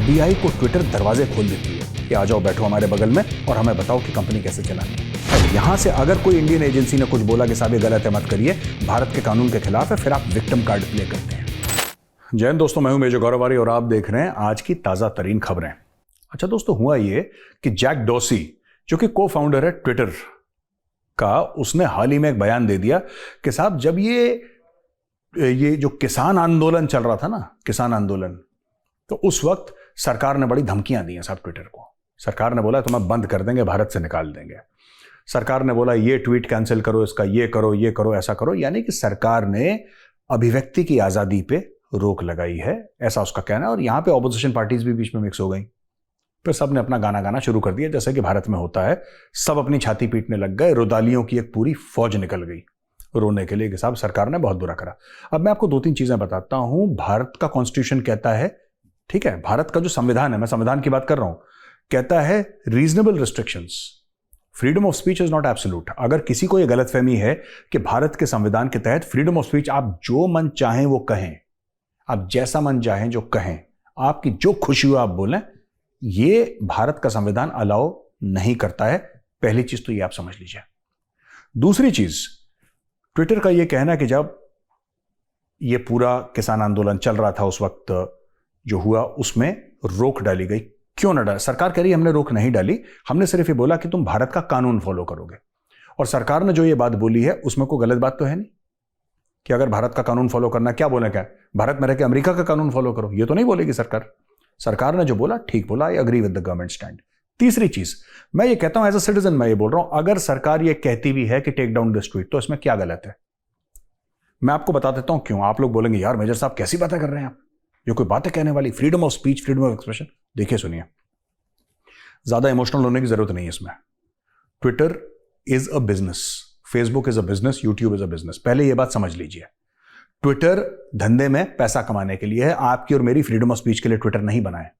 FBI को Twitter दरवाजे खोल देती है कि आ जाओ बैठो हमारे बगल में और हमें बताओ कि कंपनी कैसे चलानी है। और यहां से अगर कोई इंडियन एजेंसी ने कुछ बोला कि साहब ये गलत है मत करिए, भारत के कानून के खिलाफ है, फिर आप विक्टिम कार्ड प्ले करते हैं। जय हिंद दोस्तों, मैं हूं मेजर गौरव और आप देख रहे हैं आज की ताजा तरीन खबरें। अच्छा दोस्तों, हुआ ये कि जैक डॉर्सी जो कि को फाउंडर है ट्विटर का, उसने हाल ही में एक बयान दे दिया कि साहब जब ये जो किसान आंदोलन चल रहा था ना, किसान आंदोलन, तो उस वक्त सरकार ने बड़ी धमकियां दी हैं साहब ट्विटर को। सरकार ने बोला तुम्हें बंद कर देंगे, भारत से निकाल देंगे। सरकार ने बोला ये ट्वीट कैंसिल करो, इसका ये करो, ऐसा करो। यानी कि सरकार ने अभिव्यक्ति की आजादी पे रोक लगाई है, ऐसा उसका कहना है। और यहां पे ऑपोजिशन पार्टीज भी बीच में मिक्स हो गई, फिर सब ने अपना गाना गाना शुरू कर दिया, जैसे कि भारत में होता है। सब अपनी छाती पीटने लग गए, रुदालियों की एक पूरी फौज निकल गई रोने के लिए कि साहब सरकार ने बहुत बुरा करा। अब मैं आपको 2-3 चीजें बताता हूं। भारत का कॉन्स्टिट्यूशन कहता है, ठीक है, भारत का जो संविधान है, मैं संविधान की बात कर रहा हूं, कहता है reasonable restrictions, freedom of speech is not absolute. अगर किसी को यह गलतफहमी है कि भारत के संविधान के तहत फ्रीडम ऑफ स्पीच, आप जो मन चाहें वो कहें, आप जैसा मन चाहें जो कहें, आपकी जो खुशी हो आप बोलें, ये भारत का संविधान अलाउ नहीं करता है। पहली चीज तो ये आप समझ लीजिए। दूसरी चीज, ट्विटर का ये कहना है कि जब ये पूरा किसान आंदोलन चल रहा था उस वक्त जो हुआ उसमें रोक डाली गई। क्यों ना डाली? सरकार कह रही हमने रोक नहीं डाली, हमने सिर्फ ये बोला कि तुम भारत का कानून फॉलो करोगे। और सरकार ने जो ये बात बोली है उसमें कोई गलत बात तो है नहीं कि अगर भारत का कानून फॉलो करना, क्या बोले, क्या भारत में रह के अमेरिका का कानून फॉलो करो, ये तो नहीं बोलेगी सरकार। सरकार ने जो बोला ठीक बोला, I agree with the government stand. तीसरी चीज, मैं ये कहता हूं एज अ सिटीजन, मैं ये बोल रहा हूं, अगर सरकार ये कहती भी है कि टेक डाउन दिस ट्वीट, तो इसमें क्या गलत है? मैं आपको बता देता हूं क्यों। आप लोग बोलेंगे यार मेजर साहब कैसी बातें कर रहे हैं आप, ये कोई बातें कहने वाली, freedom of speech, freedom of expression. देखिए सुनिए, ज्यादा इमोशनल होने की जरूरत नहीं है इसमें। Twitter is a business, Facebook is a business, YouTube is a business. पहले ये बात समझ लीजिए। ट्विटर धंधे में पैसा कमाने के लिए है, आपकी और मेरी फ्रीडम ऑफ स्पीच के लिए ट्विटर नहीं बनाए।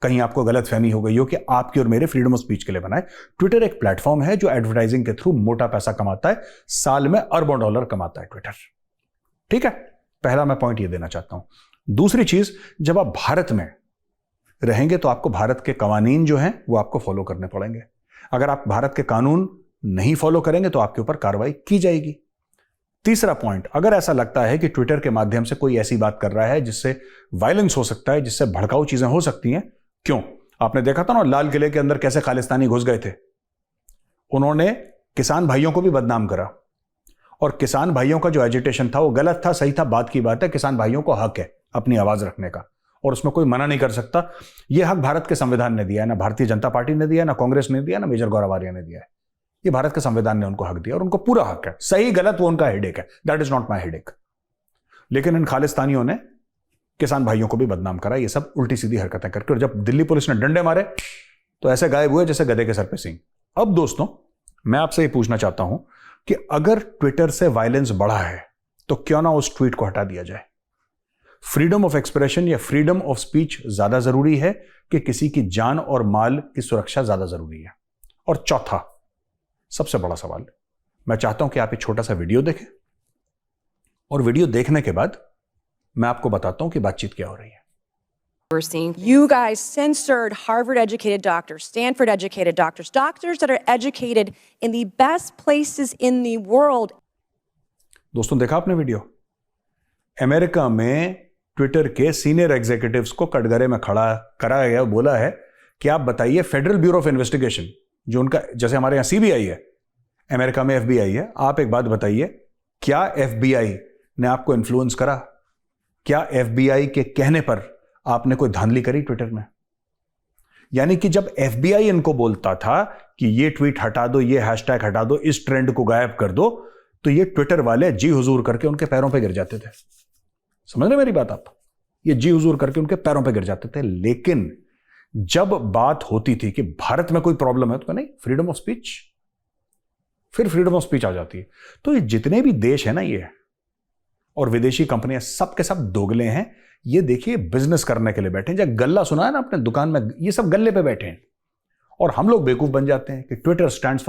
कहीं आपको गलतफहमी हो गई हो कि आपकी और मेरे फ्रीडम ऑफ स्पीच के लिए बनाए। ट्विटर एक प्लेटफॉर्म है जो एडवर्टाइजिंग के थ्रू मोटा पैसा कमाता है, साल में अरबों डॉलर कमाता है ट्विटर। ठीक है, पहला मैं पॉइंट ये देना चाहता हूं। दूसरी चीज, जब आप भारत में रहेंगे तो आपको भारत के कानून जो हैं वो आपको फॉलो करने पड़ेंगे। अगर आप भारत के कानून नहीं फॉलो करेंगे तो आपके ऊपर कार्रवाई की जाएगी। तीसरा पॉइंट, अगर ऐसा लगता है कि ट्विटर के माध्यम से कोई ऐसी बात कर रहा है जिससे वायलेंस हो सकता है, जिससे भड़काऊ चीजें हो सकती हैं, क्यों? आपने देखा था ना लाल किले के अंदर कैसे खालिस्तानी घुस गए थे, उन्होंने किसान भाइयों को भी बदनाम करा। और किसान भाइयों का जो एजिटेशन था वो गलत था, सही था, बात की बात है। किसान भाइयों को हक है अपनी आवाज रखने का और उसमें कोई मना नहीं कर सकता। यह हक भारत के संविधान ने दिया है, ना भारतीय जनता पार्टी ने दिया, ना कांग्रेस ने दिया, ना मेजर गौरव ने दिया है। ये भारत के संविधान ने उनको हक दिया और उनको पूरा हक है। सही गलत वो उनका हेडेक है, that is not my headache. लेकिन इन खालिस्तानियों ने किसान भाइयों को भी बदनाम करा, ये सब उल्टी सीधी हरकतें करके। और जब दिल्ली पुलिस ने डंडे मारे तो ऐसे गायब हुए जैसे गधे के सर पे सींग। अब दोस्तों, मैं आपसे ये पूछना चाहता हूं कि अगर ट्विटर से वायलेंस बढ़ा है तो क्यों ना उस ट्वीट को हटा दिया जाए? फ्रीडम ऑफ एक्सप्रेशन या फ्रीडम ऑफ स्पीच ज्यादा जरूरी है कि किसी की जान और माल की सुरक्षा ज्यादा जरूरी है? और चौथा, सबसे बड़ा सवाल, मैं चाहता हूं कि आप एक छोटा सा वीडियो देखें और वीडियो देखने के बाद मैं आपको बताता हूं कि बातचीत क्या हो रही है। We're seeing you guys censored Harvard-educated doctors, Stanford-educated doctors, doctors that are educated in the best places in the world. दोस्तों, देखा आपने वीडियो? अमेरिका में ट्विटर के सीनियर एग्जीक्यूटिव्स को कटघरे में खड़ा कराया गया, बोला है कि आप बताइए, फेडरल ब्यूरो ऑफ इन्वेस्टिगेशन, जो उनका, जैसे हमारे यहां सीबीआई है, अमेरिका में एफबीआई है, आप एक बात बताइए, क्या एफबीआई ने आपको इन्फ्लुएंस करा? क्या एफबीआई के कहने पर आपने कोई धांधली करी ट्विटर में? यानी कि जब एफबीआई इनको बोलता था कि ये ट्वीट हटा दो, ये हैशटैग हटा दो, इस ट्रेंड को गायब कर दो, तो ये ट्विटर वाले जी हुजूर करके उनके पैरों पे गिर जाते थे। समझ रहे मेरी बात आप? ये जी हुजूर करके उनके पैरों पे गिर जाते थे। लेकिन जब बात होती थी कि भारत में कोई प्रॉब्लम है तो नहीं, फ्रीडम ऑफ स्पीच, फिर फ्रीडम ऑफ स्पीच आ जाती है। तो ये जितने भी देश है ना, ये और विदेशी कंपनियां, सब के सब दोगले हैं। ये देखिए, बिजनेस करने के लिए बैठे हैं। जब गल्ला सुना है ना अपने दुकान में, ये सब गल्ले पे बैठे हैं और हम लोग बेवकूफ बन जाते हैं कि Twitter stands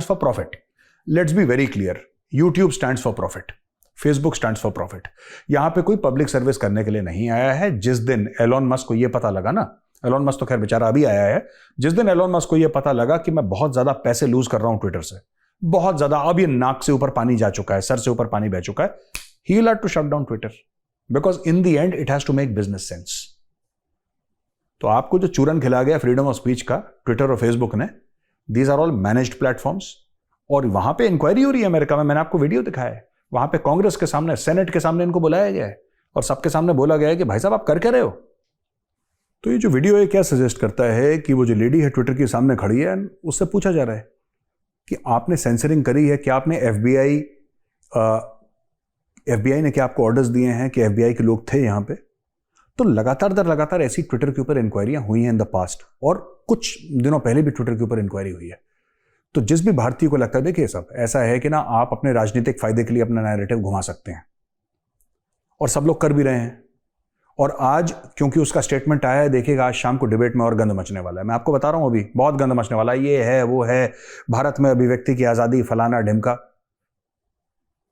for profit. Let's be very clear, YouTube stands for profit, Facebook stands for profit. यहां पे कोई पब्लिक सर्विस करने के लिए नहीं आया है। जिस दिन एलोन मस्क को यह पता लगा ना एलोन मस्क तो खैर बेचारा अभी आया है। जिस दिन एलोन मस्क को यह पता लगा कि मैं बहुत ज्यादा पैसे लूज कर रहा हूं ट्विटर से, बहुत ज्यादा, अब ये नाक से ऊपर पानी जा चुका है, सर से ऊपर पानी बह चुका है, he will have to shut down Twitter because in the end it has to make business sense. तो आपको जो चूरन खिला गया फ्रीडम ऑफ स्पीच का ट्विटर और फेसबुक ने, these are all managed platforms. और वहां पे इंक्वायरी हो रही है अमेरिका में, मैंने आपको वीडियो दिखाया है। वहां पे कांग्रेस के सामने, सेनेट के सामने इनको बुलाया गया है और सबके सामने बोला गया है कि भाई साहब आप कर क्या रहे हो। तो ये जो वीडियो है क्या सजेस्ट करता है कि वो जो लेडी है ट्विटर के सामने खड़ी है, उससे पूछा जा रहा है कि आपने सेंसरिंग करी है, क्या आपने एफबीआई ने क्या आपको ऑर्डर्स दिए हैं कि एफबीआई के लोग थे यहां पे। तो लगातार दर लगातार ऐसी ट्विटर के ऊपर इंक्वायरियां हुई हैं इन द पास्ट, और कुछ दिनों पहले भी ट्विटर के ऊपर इंक्वायरी हुई है। तो जिस भी भारतीय को लगता है, देखिए सब ऐसा है कि ना आप अपने राजनीतिक फायदे के लिए अपना नैरेटिव घुमा सकते हैं, और सब लोग कर भी रहे हैं। और आज क्योंकि उसका स्टेटमेंट आया है, देखिएगा आज शाम को डिबेट में और गंद मचने वाला है। मैं आपको बता रहा हूं, अभी बहुत गंद मचने वाला है, ये है वो है, भारत में अभिव्यक्ति की आजादी, फलाना ढिमका।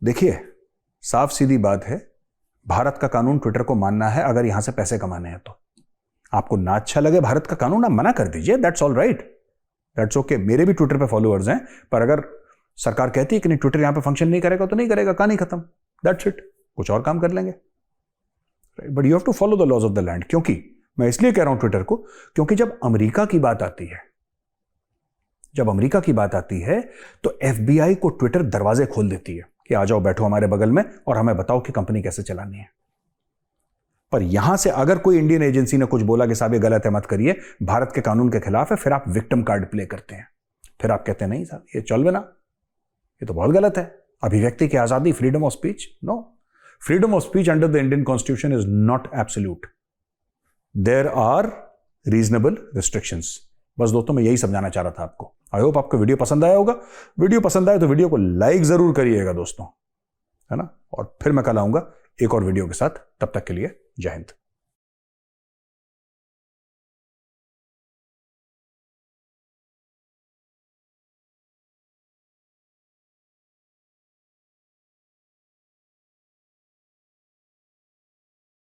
देखिए साफ सीधी बात है, भारत का कानून ट्विटर को मानना है अगर यहां से पैसे कमाने हैं तो। आपको ना अच्छा लगे भारत का कानून, आप मना कर दीजिए, that's all right, that's okay. मेरे भी ट्विटर पे फॉलोअर्स हैं, पर अगर सरकार कहती है कि नहीं ट्विटर यहां पे फंक्शन नहीं करेगा तो नहीं करेगा, कहानी खत्म, दैट्स इट, कुछ और काम कर लेंगे। But you have to follow the laws of the land. क्योंकि मैं इसलिए कह रहा हूं ट्विटर को, क्योंकि जब अमेरिका की बात आती है, तो एफबीआई को ट्विटर दरवाजे खोल देती है कि आ जाओ बैठो हमारे बगल में और हमें बताओ कि कंपनी कैसे चलानी है। पर यहां से अगर कोई इंडियन एजेंसी ने कुछ बोला कि साहब ये गलत है मत करिए, भारत के कानून के खिलाफ है, फिर आप विक्टिम कार्ड प्ले करते हैं। फिर आप कहते हैं नहीं साहब ये चल ना, ये तो बहुत गलत है, अभिव्यक्ति की आजादी, freedom of speech, no, freedom of speech under the Indian Constitution is not absolute. There are reasonable restrictions. बस दोस्तों मैं यही समझाना चाह रहा था आपको। आई होप आपको वीडियो पसंद आया होगा। वीडियो पसंद आए तो वीडियो को लाइक जरूर करिएगा दोस्तों, है ना। और फिर मैं कल आऊंगा एक और वीडियो के साथ, तब तक के लिए जय हिंद।